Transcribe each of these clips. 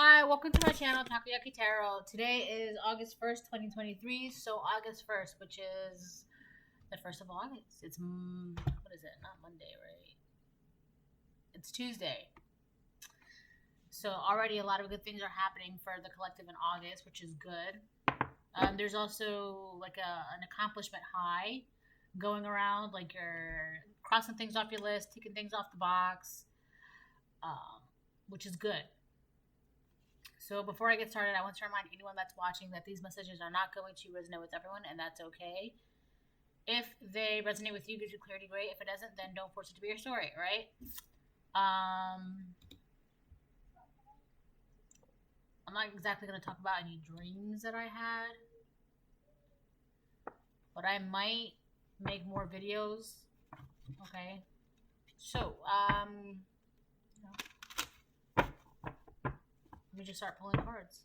Hi, welcome to my channel, Takoyaki Tarot. Today is August 1st, 2023. So August 1st, which is the 1st of August. It's, what is it? Not Monday, right? It's Tuesday. So already a lot of good things are happening for the collective in August, which is good. There's also like an accomplishment high going around, like you're crossing things off your list, ticking things off the box, which is good. So before I get started, I want to remind anyone that's watching that these messages are not going to resonate with everyone, and that's okay. If they resonate with you, gives you clarity, great. If it doesn't, then don't force it to be your story, right? I'm not exactly going to talk about any dreams that I had, but I might make more videos, okay? So, let me just start pulling cards.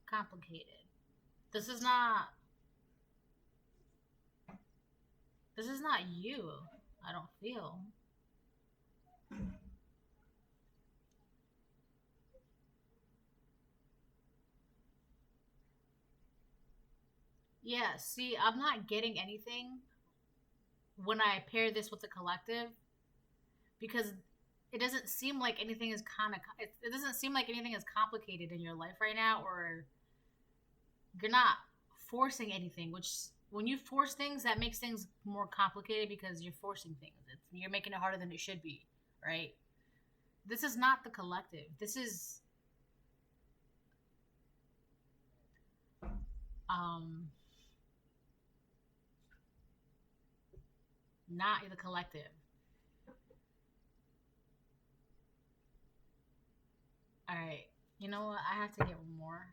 Complicated. This is not you, I don't feel. Yeah, see, I'm not getting anything when I pair this with the collective, because it doesn't seem like anything is it doesn't seem like anything is complicated in your life right now, or you're not forcing anything, which when you force things, that makes things more complicated because you're forcing things. You're making it harder than it should be, right? This is not the collective. This is not the collective. All right. You know what? I have to get one more.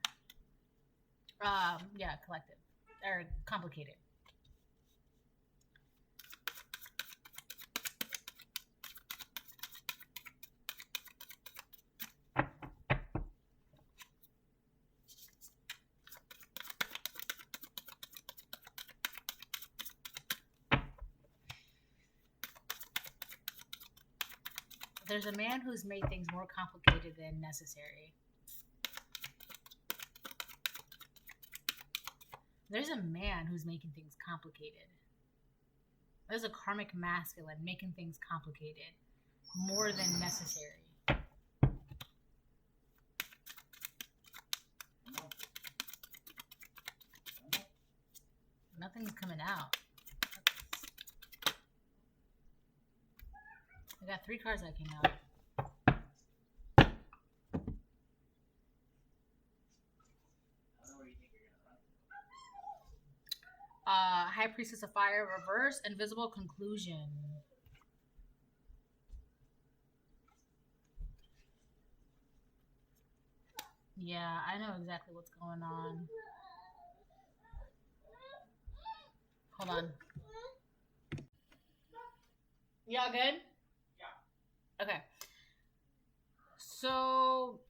Yeah, collective. Or complicated. There's a man who's made things more complicated than necessary. There's a man who's making things complicated. There's a karmic masculine making things complicated more than necessary. Nothing's coming out. I got 3 cards that came out. High Priestess of Fire, reverse, invisible conclusion. Yeah, I know exactly what's going on. Hold on. Y'all good? Yeah. Okay. So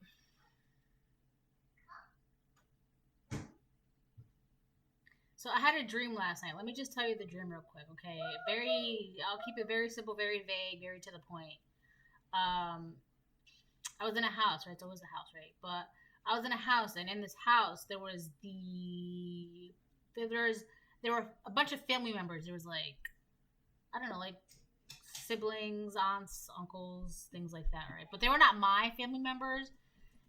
I had a dream last night. Let me just tell you the dream real quick, okay? I'll keep it very simple, very vague, very to the point. I was in a house, right? It's always a house, right? But I was in a house, and in this house, there were a bunch of family members. There was like, I don't know, like siblings, aunts, uncles, things like that, right? But they were not my family members.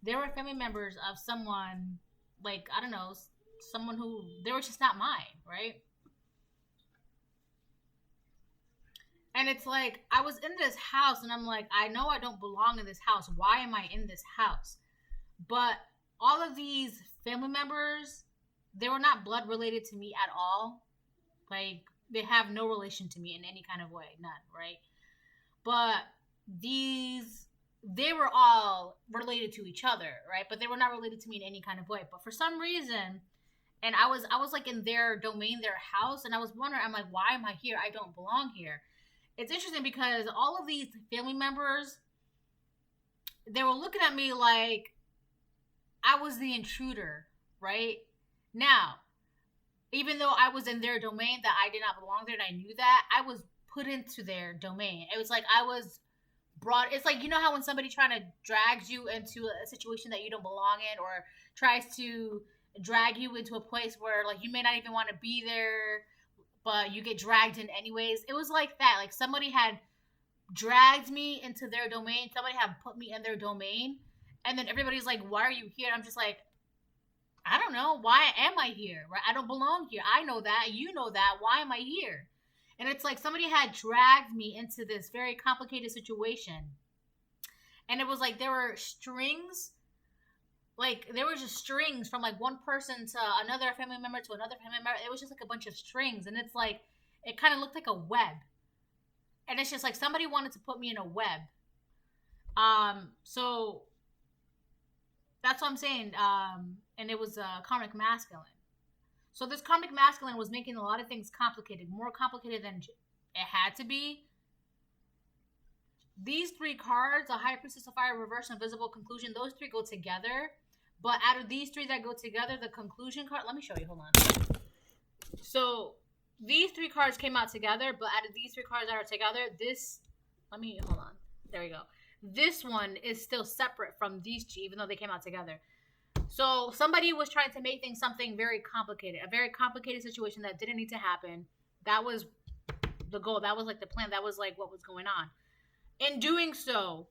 They were family members of someone, like, I don't know, someone who, they were just not mine, right? And it's like, I was in this house and I'm like, I know I don't belong in this house. Why am I in this house? But all of these family members, they were not blood related to me at all. Like, they have no relation to me in any kind of way. None, right? But they were all related to each other, right? But they were not related to me in any kind of way. But for some reason, and I was like in their domain, their house, and I was wondering, I'm like, why am I here? I don't belong here. It's interesting because all of these family members, they were looking at me like I was the intruder, right? Now, even though I was in their domain that I did not belong there and I knew that, I was put into their domain. It was like I was brought. It's like, you know how when somebody trying to drags you into a situation that you don't belong in, or tries to drag you into a place where like you may not even want to be there, but you get dragged in anyways. It was like that. Like somebody had dragged me into their domain. Somebody had put me in their domain. And then everybody's like, why are you here? I'm just like, I don't know. Why am I here? Right? I don't belong here. I know that. You know that. Why am I here? And it's like somebody had dragged me into this very complicated situation. And it was like there were strings. Like there were just strings from like one person to another family member to another family member. It was just like a bunch of strings. And it's like, it kind of looked like a web. And it's just like somebody wanted to put me in a web. So that's what I'm saying. And it was karmic masculine. So this karmic masculine was making a lot of things complicated, more complicated than it had to be. These three cards, the High Priestess of Fire, Reverse, Invisible, Conclusion, those three go together. But out of these three that go together, the Conclusion card, let me show you, hold on. So these three cards came out together, but out of these three cards that are together, hold on. There we go. This one is still separate from these two, even though they came out together. So somebody was trying to make things something very complicated, a very complicated situation that didn't need to happen. That was the goal. That was like the plan. That was like what was going on. In doing so,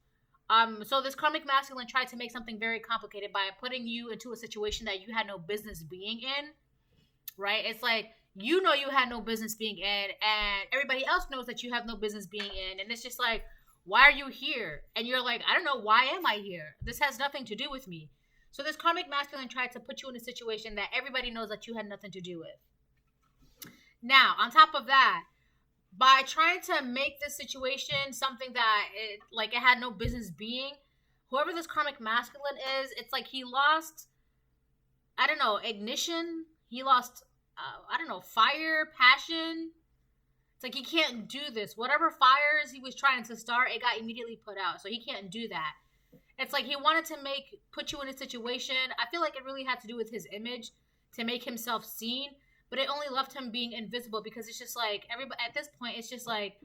so this karmic masculine tried to make something very complicated by putting you into a situation that you had no business being in, right? It's like, you know, you had no business being in, and everybody else knows that you have no business being in. And it's just like, why are you here? And you're like, I don't know. Why am I here? This has nothing to do with me. So this karmic masculine tried to put you in a situation that everybody knows that you had nothing to do with. Now, on top of that, by trying to make this situation something that it had no business being, whoever this karmic masculine is, it's like he lost, I don't know, ignition. He lost, fire, passion. It's like he can't do this. Whatever fires he was trying to start, it got immediately put out. So he can't do that. It's like he wanted to put you in a situation. I feel like it really had to do with his image to make himself seen, but it only left him being invisible because it's just like everybody at this point. It's just like,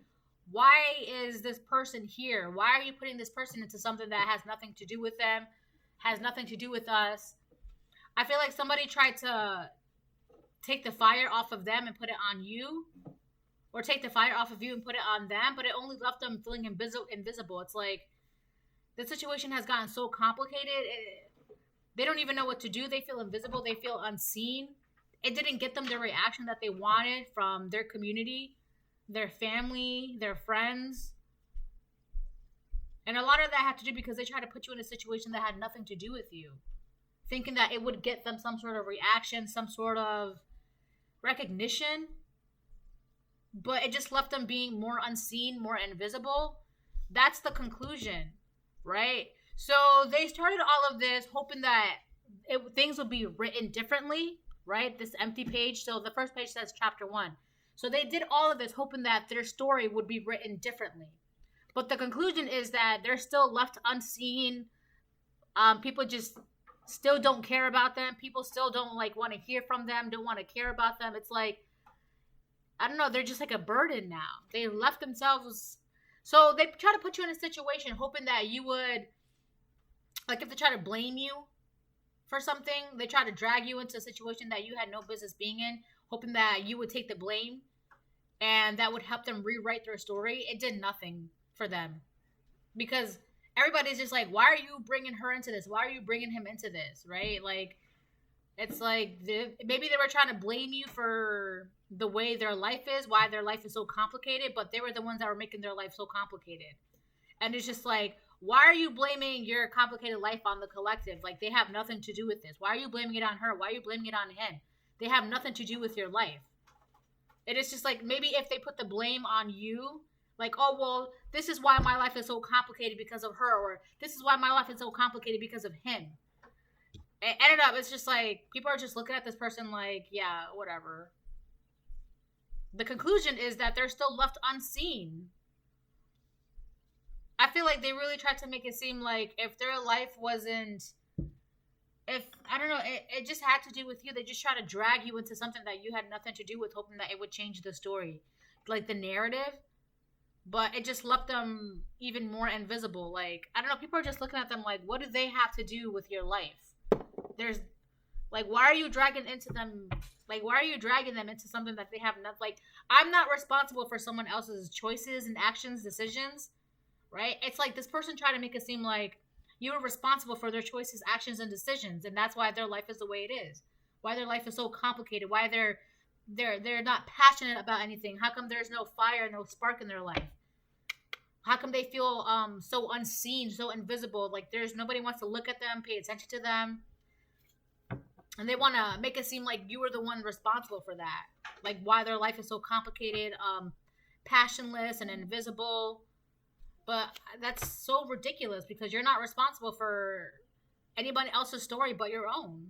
why is this person here? Why are you putting this person into something that has nothing to do with them, has nothing to do with us? I feel like somebody tried to take the fire off of them and put it on you, or take the fire off of you and put it on them, but it only left them feeling invisible. It's like, the situation has gotten so complicated. They don't even know what to do. They feel invisible. They feel unseen. It didn't get them the reaction that they wanted from their community, their family, their friends. And a lot of that had to do because they tried to put you in a situation that had nothing to do with you, thinking that it would get them some sort of reaction, some sort of recognition. But it just left them being more unseen, more invisible. That's the conclusion. Right? So they started all of this hoping that things would be written differently, right? This empty page. So the first page says chapter 1. So they did all of this hoping that their story would be written differently. But the conclusion is that they're still left unseen. People just still don't care about them. People still don't want to hear from them, don't want to care about them. It's like, I don't know, they're just like a burden now. They left themselves. So they try to put you in a situation hoping that you would, like if they try to blame you for something, they try to drag you into a situation that you had no business being in, hoping that you would take the blame and that would help them rewrite their story. It did nothing for them because everybody's just like, why are you bringing her into this? Why are you bringing him into this? Right? Like, it's like maybe they were trying to blame you for the way their life is, why their life is so complicated, but they were the ones that were making their life so complicated. And it's just like, why are you blaming your complicated life on the collective? Like, they have nothing to do with this. Why are you blaming it on her? Why are you blaming it on him? They have nothing to do with your life. It is just like, maybe if they put the blame on you, like, oh, well, this is why my life is so complicated because of her, or this is why my life is so complicated because of him. It ended up, it's just like, people are just looking at this person like, yeah, whatever. The conclusion is that they're still left unseen. I feel like they really tried to make it seem like if their life wasn't, if, I don't know, it just had to do with you. They just try to drag you into something that you had nothing to do with, hoping that it would change the story, like the narrative. But it just left them even more invisible. Like, I don't know, people are just looking at them like, what do they have to do with your life? There's, like, why are you dragging into them? Like, why are you dragging them into something that they have not, like, I'm not responsible for someone else's choices and actions, decisions, right? It's like this person tried to make it seem like you were responsible for their choices, actions, and decisions, and that's why their life is the way it is. Why their life is so complicated. Why they're not passionate about anything. How come there's no fire, no spark in their life? How come they feel so unseen, so invisible? Like there's nobody wants to look at them, pay attention to them. And they want to make it seem like you were the one responsible for that. Like why their life is so complicated, passionless, and invisible. But that's so ridiculous because you're not responsible for anybody else's story but your own.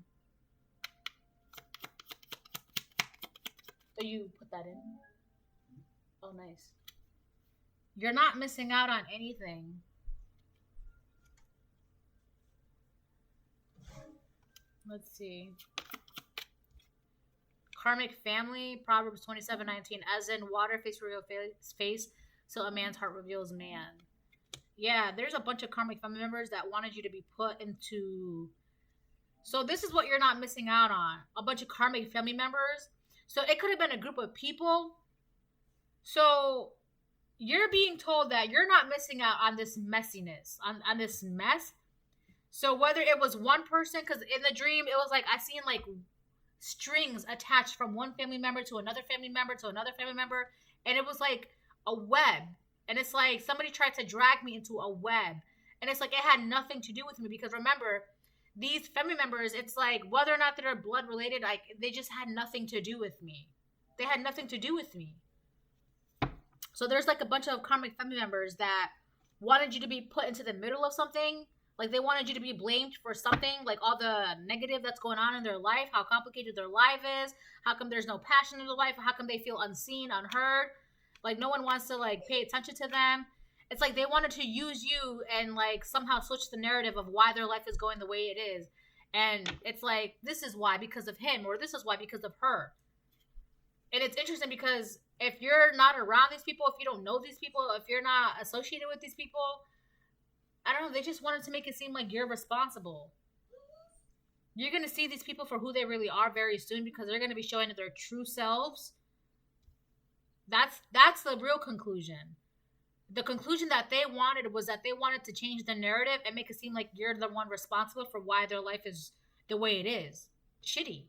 So you put that in. Oh, nice. You're not missing out on anything. Let's see. Karmic family, Proverbs 27:19. As in water, face reveals face, so a man's heart reveals man. Yeah, there's a bunch of karmic family members that wanted you to be put into. So this is what you're not missing out on. A bunch of karmic family members. So it could have been a group of people. So you're being told that you're not missing out on this messiness, on this mess. So whether it was one person, because in the dream, it was like, I seen like strings attached from one family member to another family member to another family member. And it was like a web. And it's like somebody tried to drag me into a web. And it's like it had nothing to do with me. Because remember, these family members, it's like whether or not they're blood related, like they just had nothing to do with me. They had nothing to do with me. So there's like a bunch of karmic family members that wanted you to be put into the middle of something. Like they wanted you to be blamed for something, like all the negative that's going on in their life, how complicated their life is, how come there's no passion in their life, how come they feel unseen, unheard, like no one wants to like pay attention to them. It's like they wanted to use you and like somehow switch the narrative of why their life is going the way it is. And it's like, this is why because of him, or this is why because of her. And it's interesting because if you're not around these people, if you don't know these people, if you're not associated with these people, I don't know, they just wanted to make it seem like you're responsible. You're going to see these people for who they really are very soon because they're going to be showing their true selves. That's the real conclusion. The conclusion that they wanted was that they wanted to change the narrative and make it seem like you're the one responsible for why their life is the way it is. Shitty.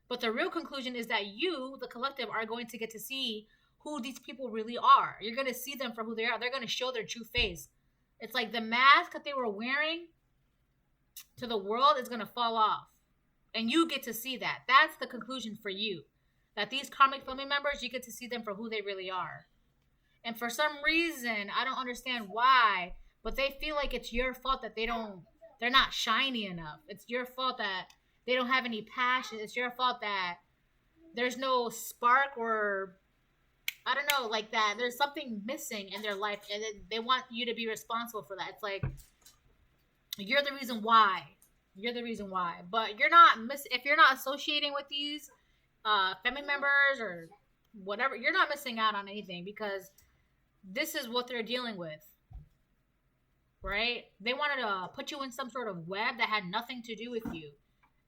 But the real conclusion is that you, the collective, are going to get to see who these people really are. You're going to see them for who they are. They're going to show their true face. It's like the mask that they were wearing to the world is going to fall off. And you get to see that. That's the conclusion for you. That these karmic family members, you get to see them for who they really are. And for some reason, I don't understand why, but they feel like it's your fault that they're not shiny enough. It's your fault that they don't have any passion. It's your fault that there's no spark or, I don't know, like that. There's something missing in their life, and they want you to be responsible for that. It's like, you're the reason why. You're the reason why. But you're not if you're not associating with these family members or whatever, you're not missing out on anything because this is what they're dealing with. Right? They wanted to put you in some sort of web that had nothing to do with you.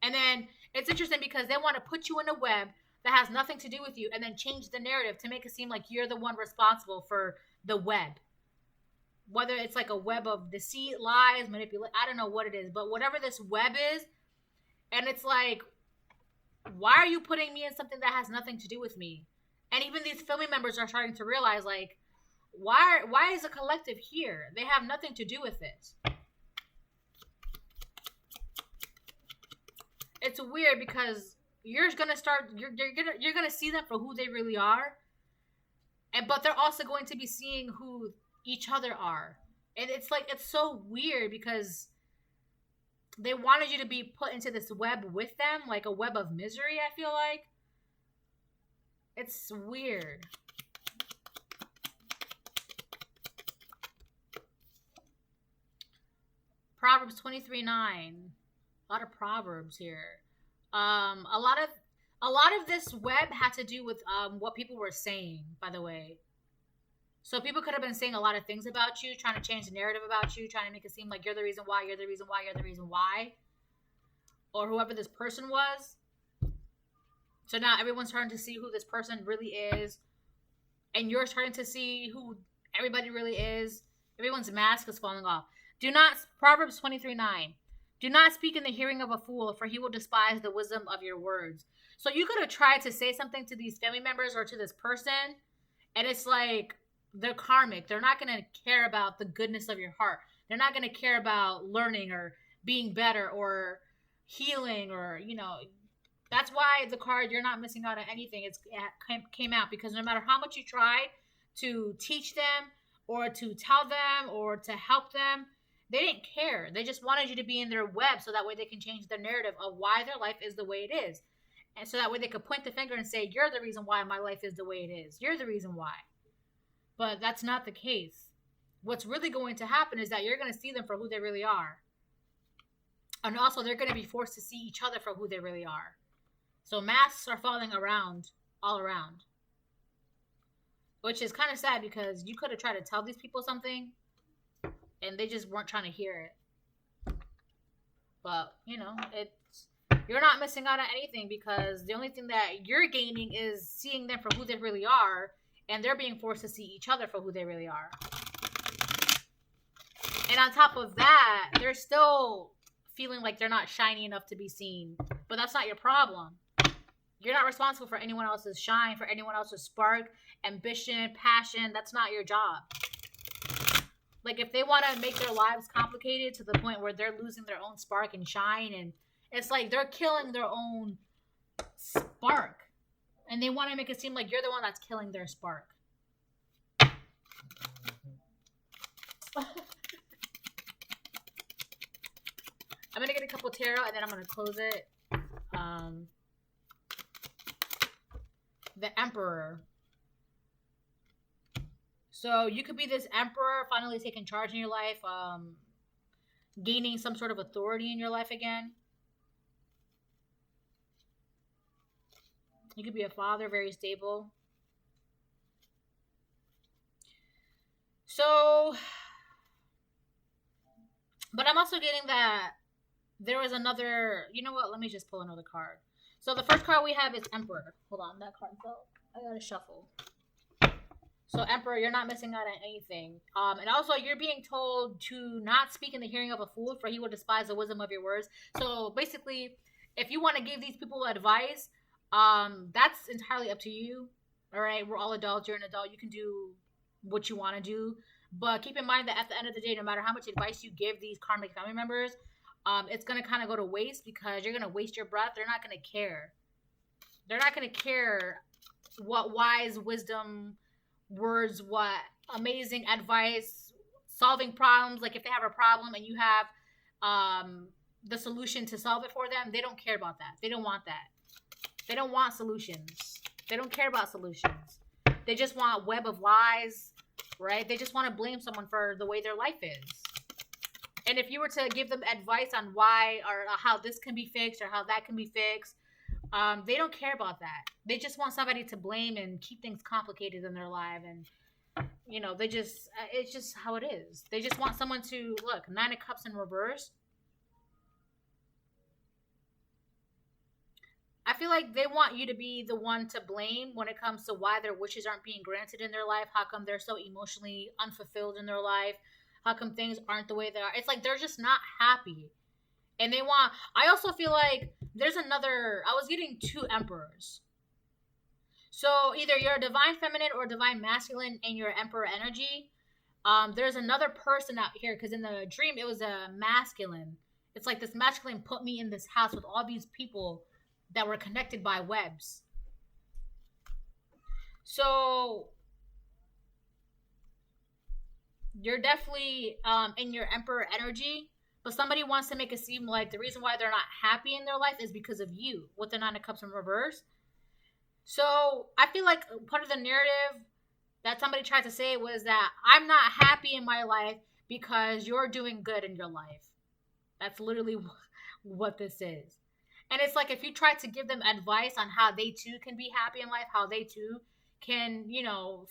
And then it's interesting because they want to put you in a web that has nothing to do with you and then change the narrative to make it seem like you're the one responsible for the web. Whether it's like a web of deceit, lies, manipulation, I don't know what it is, but whatever this web is, and it's like, why are you putting me in something that has nothing to do with me? And even these family members are starting to realize, like, why is the collective here? They have nothing to do with it. It's weird because you're gonna see them for who they really are, but they're also going to be seeing who each other are. And it's like, it's so weird because they wanted you to be put into this web with them, like a web of misery, I feel like. It's weird. Proverbs 23:9. A lot of proverbs here. A lot of this web had to do with what people were saying, by the way. So people could have been saying a lot of things about you, trying to change the narrative about you, trying to make it seem like you're the reason why, you're the reason why, you're the reason why. Or whoever this person was. So now everyone's starting to see who this person really is. And you're starting to see who everybody really is. Everyone's mask is falling off. Proverbs 23:9. Do not speak in the hearing of a fool, for he will despise the wisdom of your words. So you could have tried to say something to these family members or to this person, and it's like, they're karmic. They're not going to care about the goodness of your heart. They're not going to care about learning or being better or healing or, that's why the card, you're not missing out on anything, it came out, because no matter how much you try to teach them or to tell them or to help them, they didn't care. They just wanted you to be in their web so that way they can change their narrative of why their life is the way it is. And so that way they could point the finger and say, you're the reason why my life is the way it is. You're the reason why. But that's not the case. What's really going to happen is that you're going to see them for who they really are. And also they're going to be forced to see each other for who they really are. So masks are falling around, all around. Which is kind of sad because you could have tried to tell these people something and they just weren't trying to hear it. But, you're not missing out on anything because the only thing that you're gaining is seeing them for who they really are, and they're being forced to see each other for who they really are. And on top of that, they're still feeling like they're not shiny enough to be seen. But that's not your problem. You're not responsible for anyone else's shine, for anyone else's spark, ambition, passion. That's not your job. Like, if they want to make their lives complicated to the point where they're losing their own spark and shine, and it's like they're killing their own spark. And they want to make it seem like you're the one that's killing their spark. I'm going to get a couple tarot and then I'm going to close it. The Emperor. So you could be this emperor finally taking charge in your life, gaining some sort of authority in your life again. You could be a father, very stable. So, but I'm also getting that there was another, you know what, let me just pull another card. So the first card we have is Emperor. Hold on, that card fell. I gotta shuffle. So Emperor, you're not missing out on anything. And also you're being told to not speak in the hearing of a fool, for he will despise the wisdom of your words. So basically, if you want to give these people advice, that's entirely up to you. All right, we're all adults. You're an adult. You can do what you want to do. But keep in mind that at the end of the day, no matter how much advice you give these karmic family members, it's going to kind of go to waste because you're going to waste your breath. They're not going to care. They're not going to care what wise wisdom words, what amazing advice, solving problems. Like if they have a problem and you have the solution to solve it for them, they don't care about that. They don't want that. They don't want solutions. They don't care about solutions. They just want a web of lies, right? They just want to blame someone for the way their life is. And if you were to give them advice on why or how this can be fixed or how that can be fixed, they don't care about that. They just want somebody to blame and keep things complicated in their life. And, it's just how it is. They just want someone to, look, 9 of Cups in reverse. I feel like they want you to be the one to blame when it comes to why their wishes aren't being granted in their life. How come they're so emotionally unfulfilled in their life? How come things aren't the way they are? It's like they're just not happy. And I also feel like I was getting 2 emperors. So either you're a divine feminine or divine masculine in your emperor energy. There's another person out here because in the dream it was a masculine. It's like this masculine put me in this house with all these people that were connected by webs. So You're definitely in your emperor energy, but somebody wants to make it seem like the reason why they're not happy in their life is because of you with the Nine of Cups in reverse. So I feel like part of the narrative that somebody tried to say was that I'm not happy in my life because you're doing good in your life. That's literally what this is. And it's like if you try to give them advice on how they too can be happy in life, how they too can,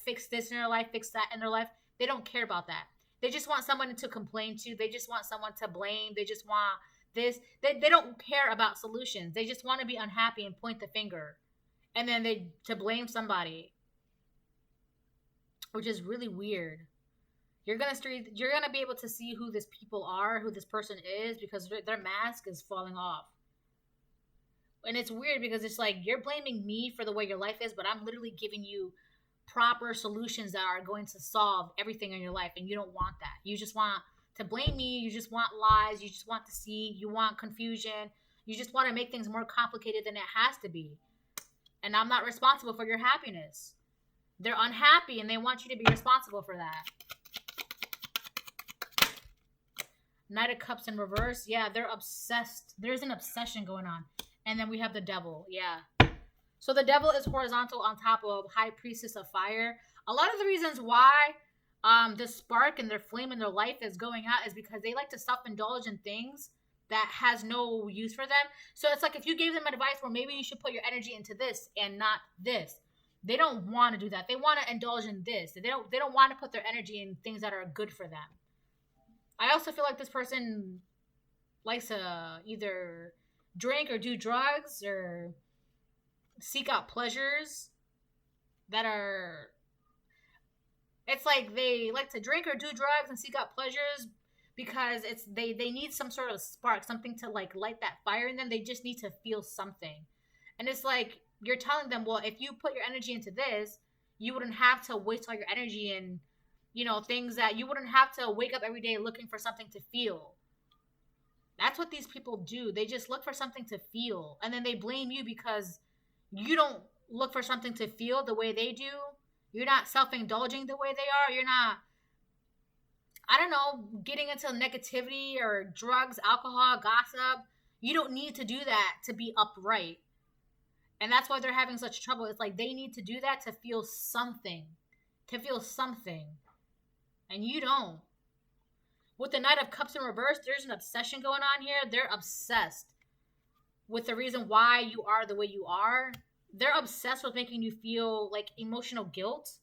fix this in their life, fix that in their life, they don't care about that. They just want someone to complain to. They just want someone to blame. They just want this. They don't care about solutions. They just want to be unhappy and point the finger. And then they to blame somebody, which is really weird. You're gonna be able to see who this people are, who this person is, because their mask is falling off. And it's weird because it's like you're blaming me for the way your life is, but I'm literally giving you proper solutions that are going to solve everything in your life, and you don't want that. You just want to blame me. You just want lies. You just want deceit. You want confusion. You just want to make things more complicated than it has to be. And I'm not responsible for your happiness. They're unhappy, and they want you to be responsible for that. Knight of Cups in reverse. Yeah, they're obsessed. There's an obsession going on. And then we have the Devil. Yeah. So the Devil is horizontal on top of High Priestess of Fire. A lot of the reasons why the spark and their flame in their life is going out is because they like to self-indulge in things that has no use for them. So it's like if you gave them advice where maybe you should put your energy into this and not this. They don't want to do that. They want to indulge in this. They don't want to put their energy in things that are good for them. I also feel like this person likes to either drink or do drugs or seek out pleasures that are... It's like they like to drink or do drugs and seek out pleasures because they need some sort of spark, something to like light that fire in them. They just need to feel something. And it's like you're telling them, well, if you put your energy into this, you wouldn't have to waste all your energy in, things that you wouldn't have to wake up every day looking for something to feel. That's what these people do. They just look for something to feel. And then they blame you because you don't look for something to feel the way they do. You're not self-indulging the way they are. You're not, I don't know, getting into negativity or drugs, alcohol, gossip. You don't need to do that to be upright. And that's why they're having such trouble. It's like they need to do that to feel something. To feel something. And you don't. With the Knight of Cups in reverse, there's an obsession going on here. They're obsessed with the reason why you are the way you are. They're obsessed with making you feel like emotional guilt.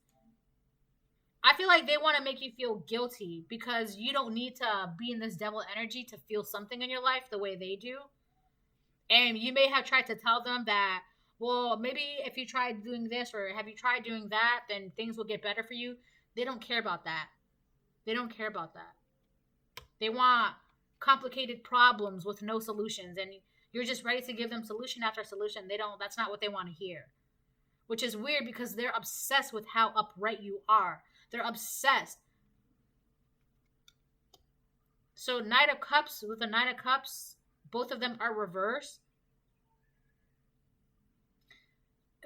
I feel like they want to make you feel guilty because you don't need to be in this devil energy to feel something in your life the way they do. And you may have tried to tell them that, well, maybe if you try doing this or have you tried doing that, then things will get better for you. They don't care about that. They don't care about that. They want complicated problems with no solutions, and you're just ready to give them solution after solution. That's not what they want to hear. Which is weird because they're obsessed with how upright you are. They're obsessed. So Knight of Cups with the Knight of Cups, both of them are reversed.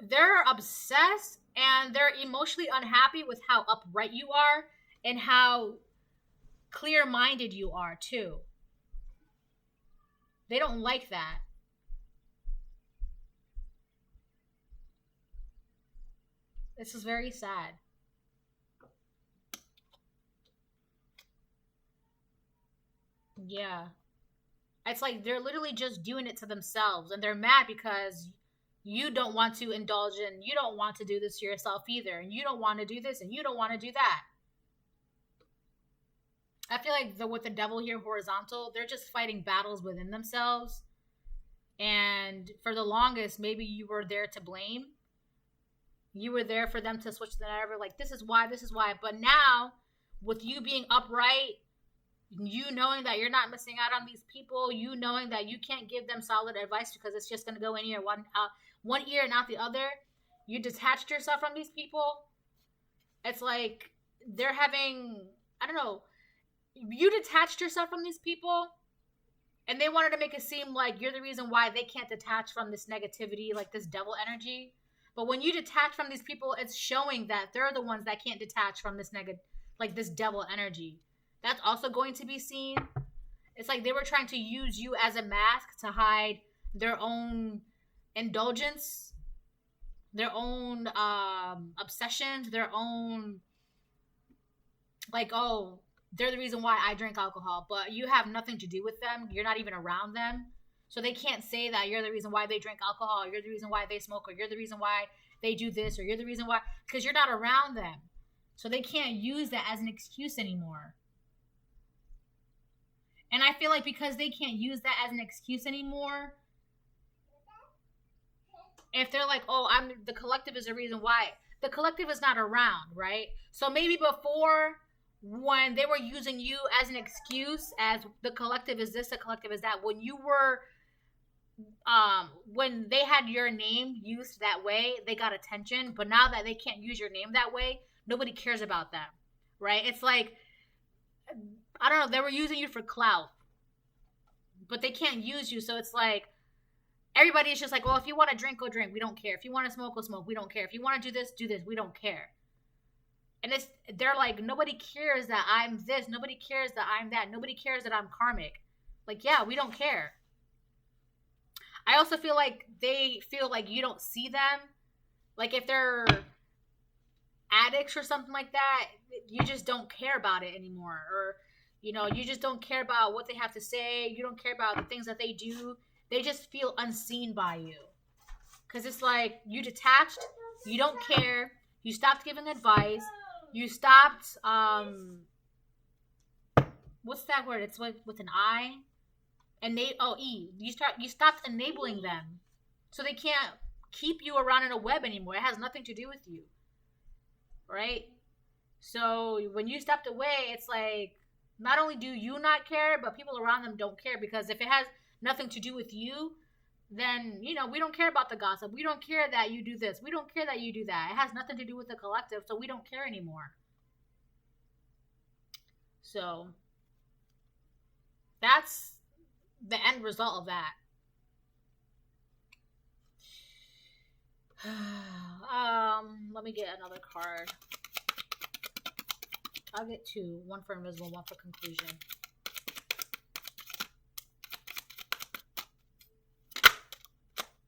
They're obsessed and they're emotionally unhappy with how upright you are and how clear-minded you are too. They don't like that. This is very sad. Yeah. It's like they're literally just doing it to themselves and they're mad because you don't want to indulge in, you don't want to do this to yourself either, and you don't want to do this and you don't want to do that. I feel like with the devil here horizontal, they're just fighting battles within themselves. And for the longest, maybe you were there to blame. You were there for them to switch the narrative, like this is why. But now, with you being upright, you knowing that you're not missing out on these people, you knowing that you can't give them solid advice because it's just going to go in one ear and out the other, you detached yourself from these people. It's like they're having, I don't know, you detached yourself from these people and they wanted to make it seem like you're the reason why they can't detach from this negativity, like this devil energy. But when you detach from these people, it's showing that they're the ones that can't detach from like this devil energy. That's also going to be seen. It's like they were trying to use you as a mask to hide their own indulgence, their own obsessions, their own, like, oh, they're the reason why I drink alcohol, but you have nothing to do with them. You're not even around them. So they can't say that you're the reason why they drink alcohol, or you're the reason why they smoke, or you're the reason why they do this, or you're the reason why, because you're not around them. So they can't use that as an excuse anymore. And I feel like because they can't use that as an excuse anymore, if they're like, oh, the collective is the reason why, the collective is not around, right? So maybe before, when they were using you as an excuse, as the collective is this, the collective is that, when you were, when they had your name used that way, they got attention. But now that they can't use your name that way, nobody cares about them, right? It's like, I don't know, they were using you for clout, but they can't use you. So it's like, everybody's just like, well, if you want to drink, go drink. We don't care. If you want to smoke, go smoke. We don't care. If you want to do this, do this. We don't care. And they're like, nobody cares that I'm this. Nobody cares that I'm that. Nobody cares that I'm karmic. Like, yeah, we don't care. I also feel like they feel like you don't see them. Like, if they're addicts or something like that, you just don't care about it anymore. Or, you know, you just don't care about what they have to say. You don't care about the things that they do. They just feel unseen by you. Because it's like, you detached, you don't care, you stopped giving advice, you stopped, what's that word? It's like with an I. E. You stopped enabling them. So they can't keep you around in a web anymore. It has nothing to do with you. Right? So when you stepped away, it's like, not only do you not care, but people around them don't care. Because if it has nothing to do with you, then, you know, we don't care about the gossip. We don't care that you do this. We don't care that you do that. It has nothing to do with the collective, so we don't care anymore. So that's the end result of that. Let me get another card. I'll get two. One for invisible, one for conclusion.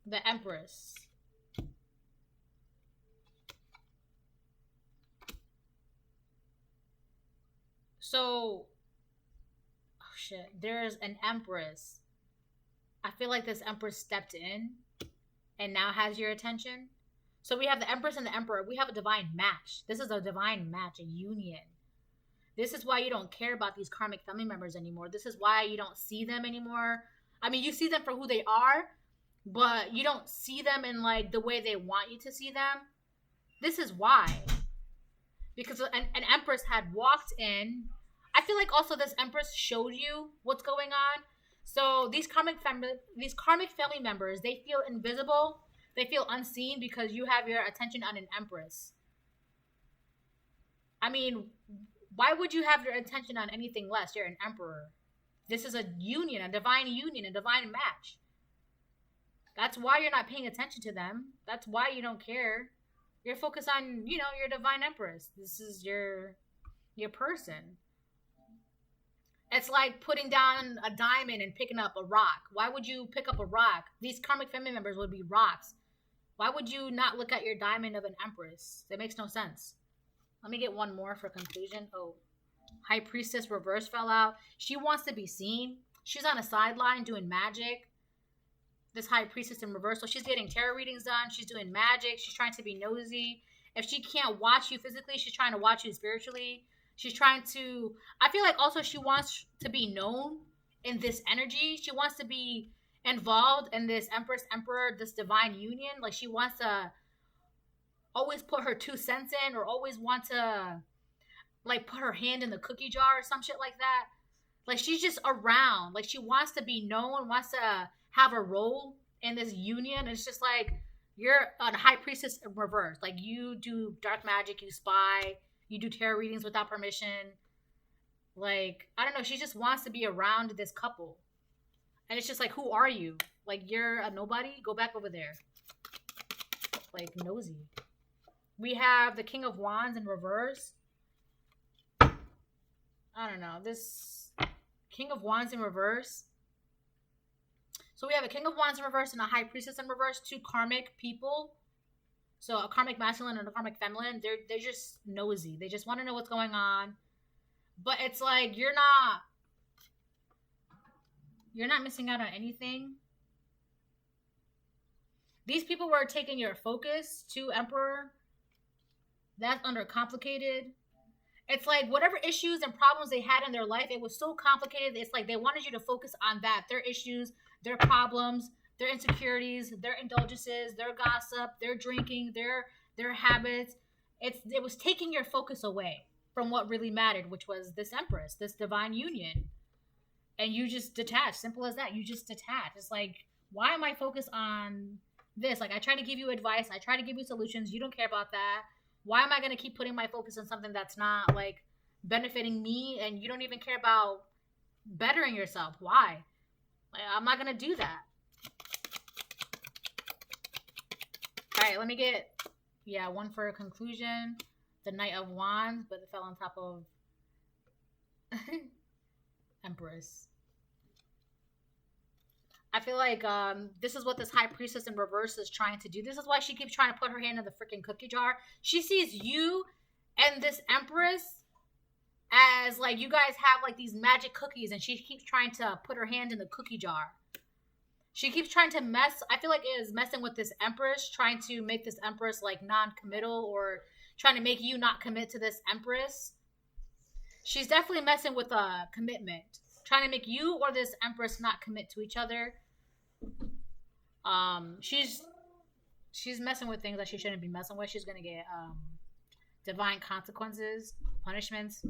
The Empress. So, oh shit, there's an Empress. I feel like this Empress stepped in and now has your attention. So we have the Empress and the Emperor. We have a divine match. This is a divine match, a union. This is why you don't care about these karmic family members anymore. This is why you don't see them anymore. I mean, you see them for who they are, but you don't see them in like the way they want you to see them. This is why. Because an Empress had walked in. I feel like also this Empress showed you what's going on. So these karmic family members, they feel invisible. They feel unseen because you have your attention on an Empress. I mean, why would you have your attention on anything less? You're an Emperor. This is a union, a divine match. That's why you're not paying attention to them. That's why you don't care. You're focused on, you know, your divine Empress. This is your person. It's like putting down a diamond and picking up a rock. Why would you pick up a rock? These karmic family members would be rocks. Why would you not look at your diamond of an Empress? That makes no sense. Let me get one more for conclusion. Oh, High Priestess reverse fell out. She wants to be seen. She's on a sideline doing magic. This High Priestess in reverse. So she's getting tarot readings done. She's doing magic. She's trying to be nosy. If she can't watch you physically, she's trying to watch you spiritually. She's trying to... I feel like also she wants to be known in this energy. She wants to be involved in this Empress, Emperor, this divine union. Like, she wants to always put her 2 cents in, or always want to, like, put her hand in the cookie jar or some shit like that. Like, she's just around. Like, she wants to be known, wants to have a role in this union. It's just like, you're a High Priestess in reverse. Like, you do dark magic, you spy, you do tarot readings without permission. Like, I don't know, she just wants to be around this couple. And it's just like, who are you? Like, you're a nobody? Go back over there. Like, nosy. We have the King of Wands in reverse. I don't know, this King of Wands in reverse. So we have a King of Wands in reverse and a High Priestess in reverse, two karmic people. So a karmic masculine and a karmic feminine. They're just nosy. They just want to know what's going on. But it's like you're not missing out on anything. These people were taking your focus to Emperor. That's under complicated. It's like whatever issues and problems they had in their life, it was so complicated. It's like they wanted you to focus on that. Their issues, their problems, their insecurities, their indulgences, their gossip, their drinking, their habits. It was taking your focus away from what really mattered, which was this Empress, this divine union. And you just detach. Simple as that. You just detach. It's like, why am I focused on this? Like, I try to give you advice. I try to give you solutions. You don't care about that. Why am I going to keep putting my focus on something that's not, like, benefiting me, and you don't even care about bettering yourself? Why? Like, I'm not going to do that. All right, let me get, one for a conclusion. The Knight of Wands, but it fell on top of Empress. I feel like this is what this High Priestess in reverse is trying to do. This is why she keeps trying to put her hand in the freaking cookie jar. She sees you and this Empress as, like, you guys have, like, these magic cookies, and she keeps trying to put her hand in the cookie jar. She keeps trying to I feel like it is messing with this Empress, trying to make this Empress, like, non-committal, or trying to make you not commit to this Empress. She's definitely messing with a commitment. Trying to make you or this Empress not commit to each other. She's messing with things that she shouldn't be messing with. She's gonna get divine consequences, punishments.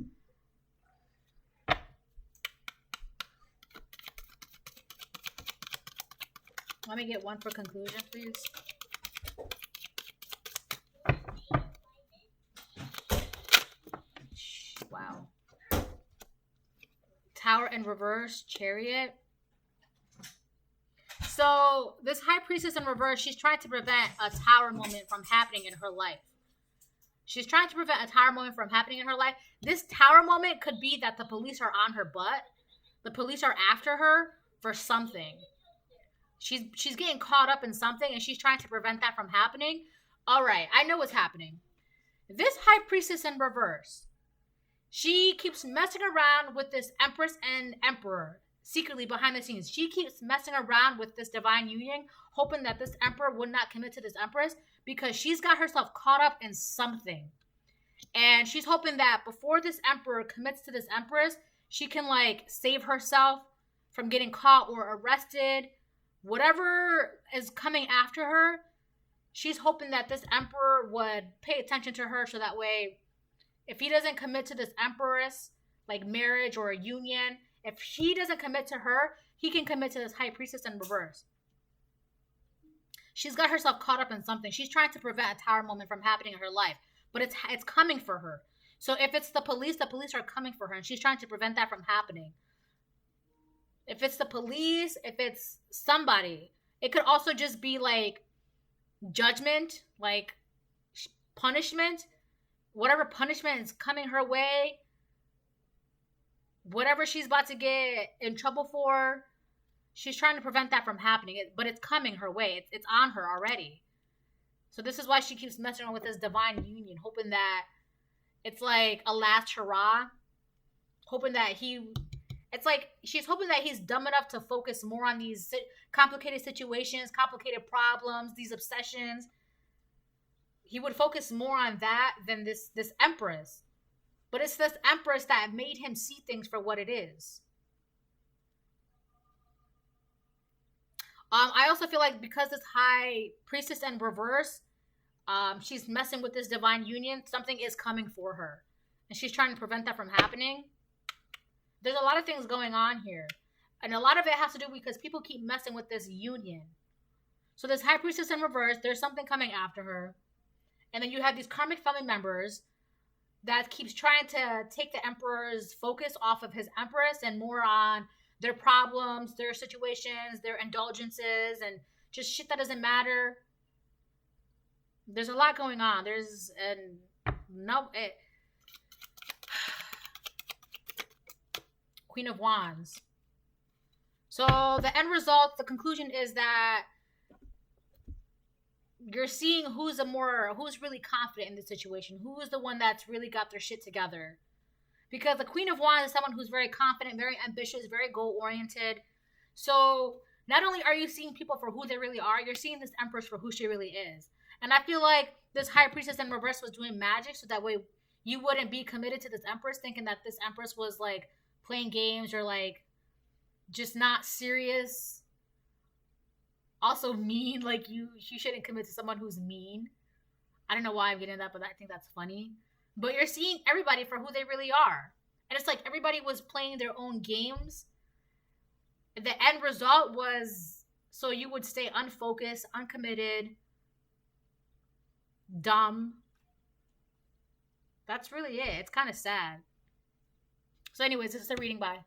Let me get one for conclusion, please. Wow. Tower in reverse, Chariot. So this High Priestess in reverse, she's trying to prevent a tower moment from happening in her life. She's trying to prevent a tower moment from happening in her life. This tower moment could be that the police are on her butt. The police are after her for something. She's getting caught up in something, and she's trying to prevent that from happening. All right, I know what's happening. This High Priestess in reverse, she keeps messing around with this Empress and Emperor secretly behind the scenes. She keeps messing around with this divine union, hoping that this Emperor would not commit to this Empress, because she's got herself caught up in something. And she's hoping that before this Emperor commits to this Empress, she can, like, save herself from getting caught or arrested. Whatever is coming after her, she's hoping that this Emperor would pay attention to her, so that way, if he doesn't commit to this Empress, like marriage or a union, if he doesn't commit to her, he can commit to this High Priestess in reverse. She's got herself caught up in something. She's trying to prevent a tower moment from happening in her life, but it's coming for her. So if it's the police are coming for her, and she's trying to prevent that from happening. If it's the police, if it's somebody, it could also just be like judgment, like punishment. Whatever punishment is coming her way, whatever she's about to get in trouble for, she's trying to prevent that from happening. But it's coming her way. It's on her already. So this is why she keeps messing around with this divine union, hoping that it's like a last hurrah. Hoping that it's like she's hoping that he's dumb enough to focus more on these complicated situations, complicated problems, these obsessions. He would focus more on that than this Empress. But it's this Empress that made him see things for what it is. I also feel like because this High Priestess in reverse, she's messing with this divine union, something is coming for her. And she's trying to prevent that from happening. There's a lot of things going on here. And a lot of it has to do because people keep messing with this union. So this High Priestess in reverse, there's something coming after her. And then you have these karmic family members that keeps trying to take the Emperor's focus off of his Empress and more on their problems, their situations, their indulgences, and just shit that doesn't matter. There's a lot going on. Queen of Wands. So the end result, the conclusion is that you're seeing who's really confident in the situation, who is the one that's really got their shit together. Because the Queen of Wands is someone who's very confident, very ambitious, very goal oriented. So not only are you seeing people for who they really are, you're seeing this Empress for who she really is. And I feel like this High Priestess in reverse was doing magic, so that way you wouldn't be committed to this Empress, thinking that this Empress was like playing games or like just not serious. Also mean, like you shouldn't commit to someone who's mean. I don't know why I'm getting that, but I think that's funny. But you're seeing everybody for who they really are. And it's like everybody was playing their own games. The end result was so you would stay unfocused, uncommitted, dumb. That's really it. It's kind of sad. So anyways, this is the reading. Bye.